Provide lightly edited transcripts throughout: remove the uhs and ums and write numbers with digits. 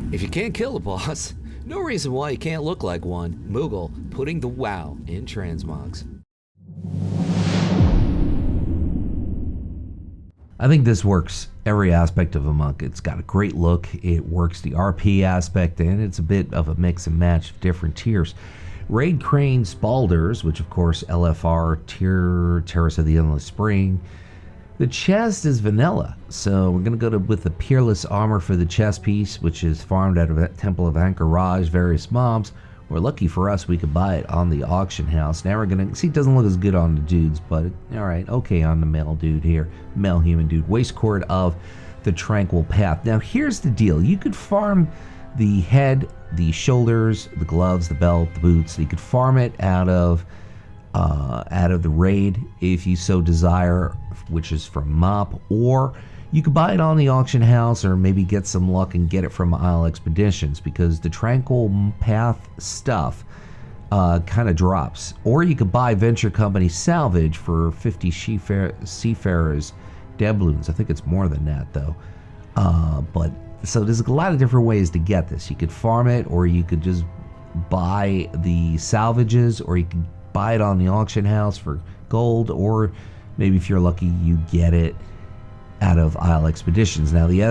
If you can't kill a boss, no reason why you can't look like one. Moogle putting the wow in transmogs. I think this works every aspect of a monk. It's got a great look, it works the RP aspect, and it's a bit of a mix and match of different tiers. Raid Crane Spalders, which of course LFR, tier Terrace of the Endless Spring. The chest is vanilla, so we're going to go with the Peerless Armor for the chest piece, which is farmed out of Temple of Anchorage, various mobs. We're lucky for us, we could buy it on the auction house. Now we're going to see, it doesn't look as good on the dudes, but alright, okay on the male dude here. Male human dude. Waist cord of the Tranquil Path. Now here's the deal. You could farm the head, the shoulders, the gloves, the belt, the boots. You could farm it out of the raid if you so desire, which is from Mop, or you could buy it on the auction house, or maybe get some luck and get it from Isle Expeditions, because the Tranquil Path stuff kind of drops. Or you could buy Venture Company salvage for 50 Seafarers doubloons. I think it's more than that though. But so there's a lot of different ways to get this. You could farm it, or you could just buy the salvages, or you could buy it on the auction house for gold, or maybe if you're lucky you get it out of Isle Expeditions. Now the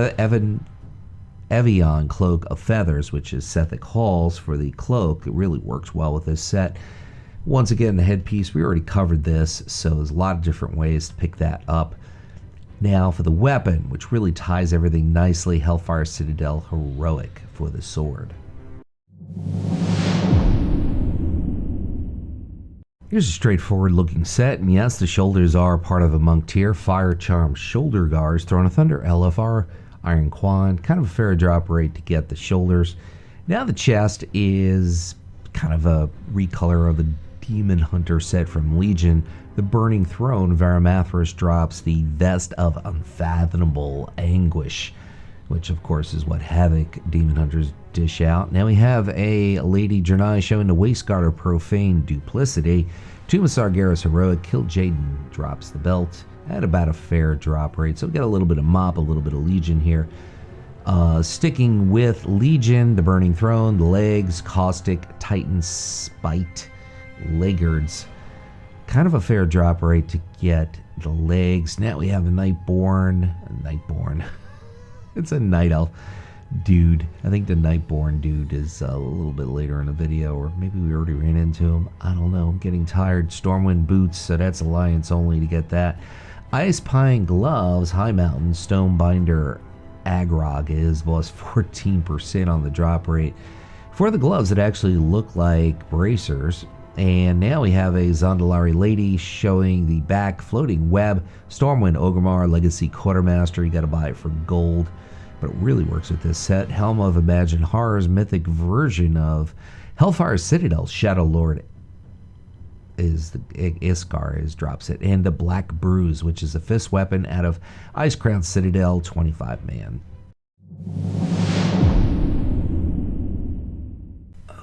Evian Cloak of Feathers, which is Sethic Halls for the cloak, it really works well with this set. Once again, the headpiece, we already covered this, so there's a lot of different ways to pick that up. Now for the weapon, which really ties everything nicely, Hellfire Citadel Heroic for the sword. Here's a straightforward looking set, and yes, the shoulders are part of a monk tier. Fire Charm Shoulder Guards, Throne of Thunder, LFR, Iron Quad, kind of a fair drop rate to get the shoulders. Now the chest is kind of a recolor of the Demon Hunter set from Legion. The Burning Throne, Varamathras drops the Vest of Unfathomable Anguish, which of course is what Havoc Demon Hunters dish out. Now we have a Lady Janai showing the Waistguard of Profane Duplicity. Tomb of Sargeras Heroic, Kill Jaden drops the belt at about a fair drop rate. So we get a little bit of Mop, a little bit of Legion here. Sticking with Legion, the Burning Throne, the legs, Caustic, Titan Spite, Leggards. Kind of a fair drop rate to get the legs. Now we have a Nightborn. It's a Night Elf dude. I think the Nightborn dude is a little bit later in the video, or maybe we already ran into him. I don't know. I'm getting tired. Stormwind boots, so that's Alliance only to get that. Ice Pine gloves, High Mountain, Stonebinder, Agrog is plus 14% on the drop rate. For the gloves, it actually look like bracers. And now we have a Zondalari Lady showing the back floating web. Stormwind Ogrimmar Legacy Quartermaster. You got to buy it for gold, but it really works with this set. Helm of Imagined Horrors, mythic version of Hellfire Citadel. Shadow Lord is the Iskar drops it, and the Black Bruise, which is a fist weapon out of Icecrown Citadel, 25 man.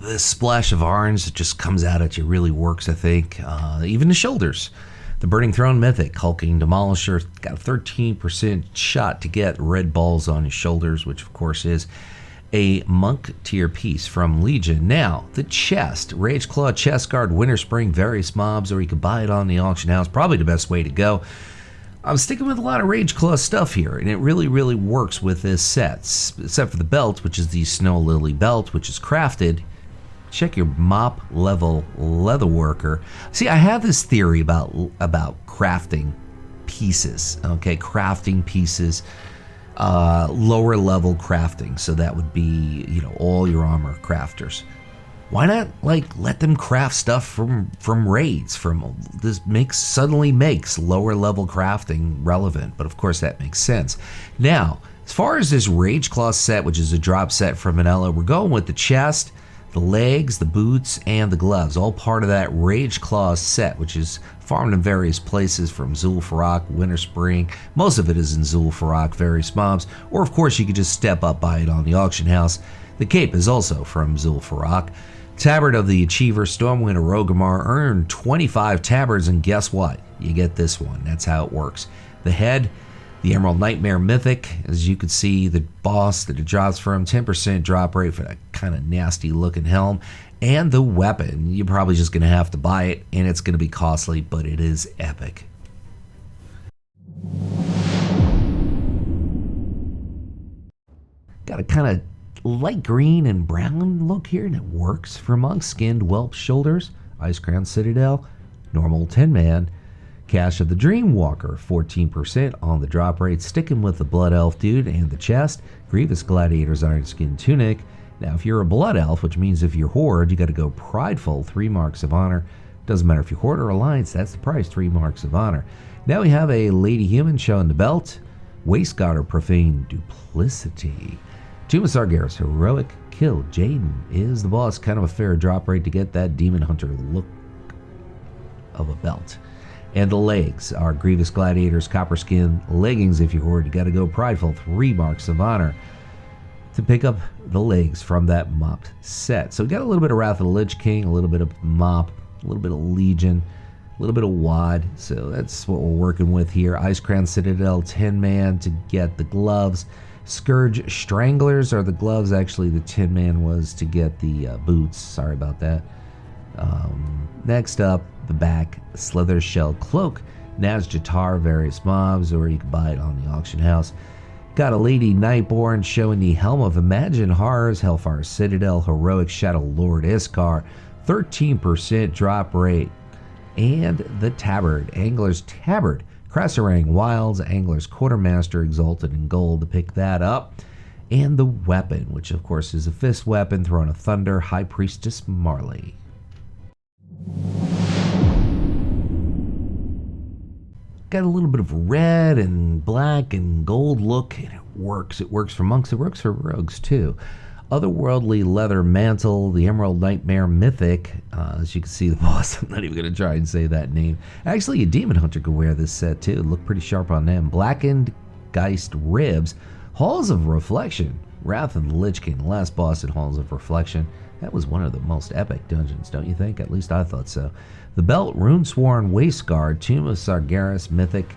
This splash of orange that just comes out at you really works, I think. Even the shoulders. The Burning Throne Mythic, Hulking Demolisher, got a 13% shot to get red balls on his shoulders, which of course is a monk tier piece from Legion. Now, the chest, Rage Claw, Chest Guard, Winter Spring, various mobs, or you could buy it on the auction house. Probably the best way to go. I'm sticking with a lot of Rage Claw stuff here, and it really, really works with this set, except for the belt, which is the Snow Lily belt, which is crafted. Check your Mop level leatherworker. See, I have this theory about crafting pieces. Okay, crafting pieces, lower level crafting. So that would be, all your armor crafters. Why not let them craft stuff from raids? This suddenly makes lower level crafting relevant. But of course that makes sense. Now, as far as this Rage Claw set, which is a drop set from Vanilla, we're going with the chest, the legs, the boots, and the gloves, all part of that Rage Claw set, which is farmed in various places from Zul'Farrak, Winter Spring. Most of it is in Zul'Farrak, various mobs, or of course you could just step up, buy it on the auction house. The cape is also from Zul'Farrak. Tabard of the Achiever, Stormwind Orgrimmar, earn 25 tabards, and guess what? You get this one. That's how it works. The head, The Emerald Nightmare Mythic, as you can see, the boss that it drops from, 10% drop rate for that kind of nasty looking helm. And the weapon, you're probably just going to have to buy it, and it's going to be costly, but it is epic. Got a kind of light green and brown look here, and it works for monks. Skinned whelp shoulders, Ice Crown Citadel, normal 10-man. Cache of the Dreamwalker, 14% on the drop rate, sticking with the Blood Elf dude and the chest. Grievous Gladiator's Iron Skin Tunic. Now, if you're a Blood Elf, which means if you're Horde, you got to go Prideful, 3 marks of honor. Doesn't matter if you're Horde or Alliance, that's the price, 3 marks of honor. Now we have a Lady Human showing the belt. Waistguard of Profane Duplicity. Tomb of Sargeras, Heroic Kill. Jaden is the boss. Kind of a fair drop rate to get that Demon Hunter look of a belt. And the legs are Grievous Gladiators, Copper Skin Leggings. If you're Horde, you got to go Prideful, 3 marks of honor to pick up the legs from that mopped set. So we got a little bit of Wrath of the Lich King, a little bit of Mop, a little bit of Legion, a little bit of Wad. So that's what we're working with here. Ice Crown Citadel, 10-man to get the gloves. Scourge Stranglers are the gloves. Actually, the 10-man was to get the boots. Sorry about that. Next up, the back Slither Shell Cloak. Naz Jatar, various mobs, or you can buy it on the auction house. Got a Lady Nightborn showing the Helm of Imagine Horrors, Hellfire Citadel, Heroic Shadow Lord Iskar, 13% drop rate. And the Tabard, Angler's Tabard, Krasarang Wilds, Angler's Quartermaster, Exalted in Gold to pick that up. And the weapon, which of course is a fist weapon, Throne of Thunder, High Priestess Marley. Got a little bit of red and black and gold look, and it works. It works for monks, it works for rogues too. Otherworldly leather mantle, the Emerald Nightmare Mythic. As you can see, the boss, I'm not even going to try and say that name. Actually, a Demon Hunter could wear this set too. Look pretty sharp on them. Blackened Geist Ribs, Halls of Reflection, Wrath of the Lich King, the last boss in Halls of Reflection. That was one of the most epic dungeons, don't you think? At least I thought so. The Belt, Runesworn Waistguard, Tomb of Sargeras Mythic.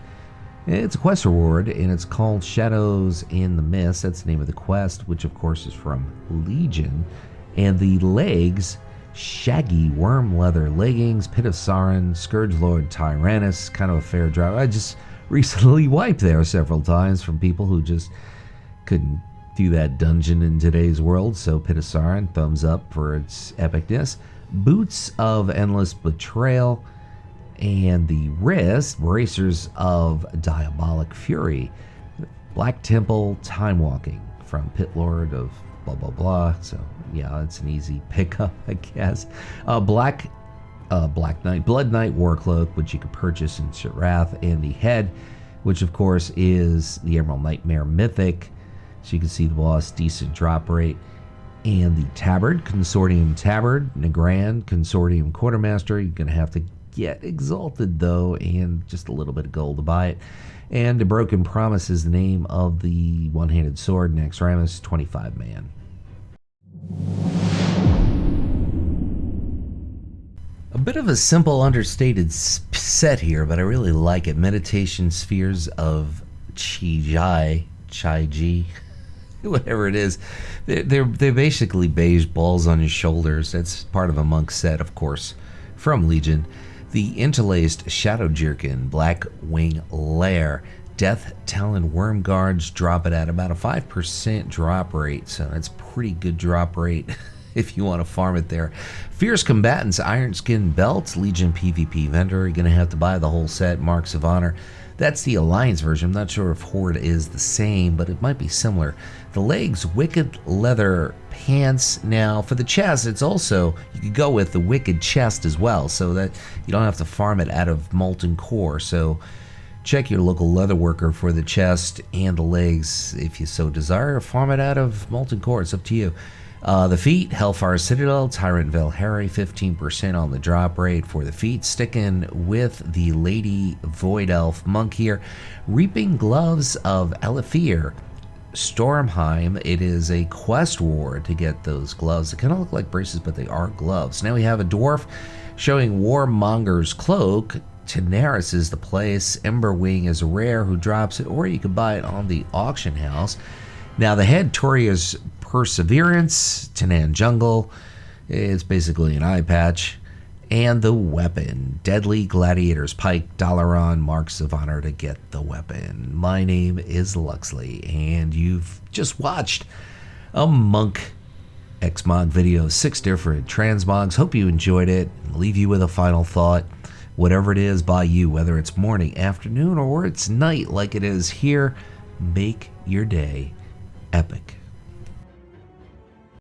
It's a quest reward, and it's called Shadows in the Mist. That's the name of the quest, which of course is from Legion. And the legs, Shaggy Worm Leather Leggings, Pit of Sauron, Scourge Lord Tyrannus. Kind of a fair drive. I just recently wiped there several times from people who just couldn't do that dungeon in today's world. So Pit of Sauron, thumbs up for its epicness. Boots of Endless Betrayal, and the wrist, Bracers of Diabolic Fury. Black Temple, Time Walking from Pit Lord of blah blah blah. So yeah, it's an easy pickup, I guess. Black Knight, Blood Knight Warcloak, which you can purchase in Wrath, and the head, which of course is the Emerald Nightmare Mythic. So you can see the boss, decent drop rate. And the Tabard, Consortium Tabard, Nagrand, Consortium Quartermaster. You're going to have to get Exalted though, and just a little bit of gold to buy it. And the Broken Promise is the name of the one-handed sword, Naxxramas, 25-man. A bit of a simple, understated set here, but I really like it. Meditation Spheres of Chai-Ji, whatever it is. They're basically beige balls on your shoulders. That's part of a monk set, of course, from Legion. The Interlaced Shadow Jerkin, Black Wing Lair, Death Talon Worm Guards drop it at about a 5% drop rate, so that's pretty good drop rate if you want to farm it there. Fierce Combatants, Iron Skin Belts, Legion PvP Vendor. You're going to have to buy the whole set, Marks of Honor. That's the Alliance version. I'm not sure if Horde is the same, but it might be similar. The legs, Wicked Leather Pants. Now, for the chest, it's also, you could go with the Wicked Chest as well, so that you don't have to farm it out of Molten Core. So check your local leatherworker for the chest and the legs if you so desire. Farm it out of Molten Core. It's up to you. The feet, Hellfire Citadel, Tyrant Valhari, 15% on the drop rate for the feet. Sticking with the Lady Void Elf Monk here. Reaping Gloves of Elefir, Stormheim. It is a quest reward to get those gloves. They kind of look like braces, but they are gloves. Now we have a dwarf showing Warmonger's Cloak, Tenaris is the place. Emberwing is rare, who drops it, or you can buy it on the auction house. Now the head, Toria's Perseverance, Tanan Jungle. It's basically an eye patch. And the weapon, Deadly Gladiator's Pike, Dalaran, Marks of Honor to get the weapon. My name is Luxley, and you've just watched a Monk XMOG video, 6 different transmogs. Hope you enjoyed it. Leave you with a final thought. Whatever it is by you, whether it's morning, afternoon, or it's night like it is here, make your day epic.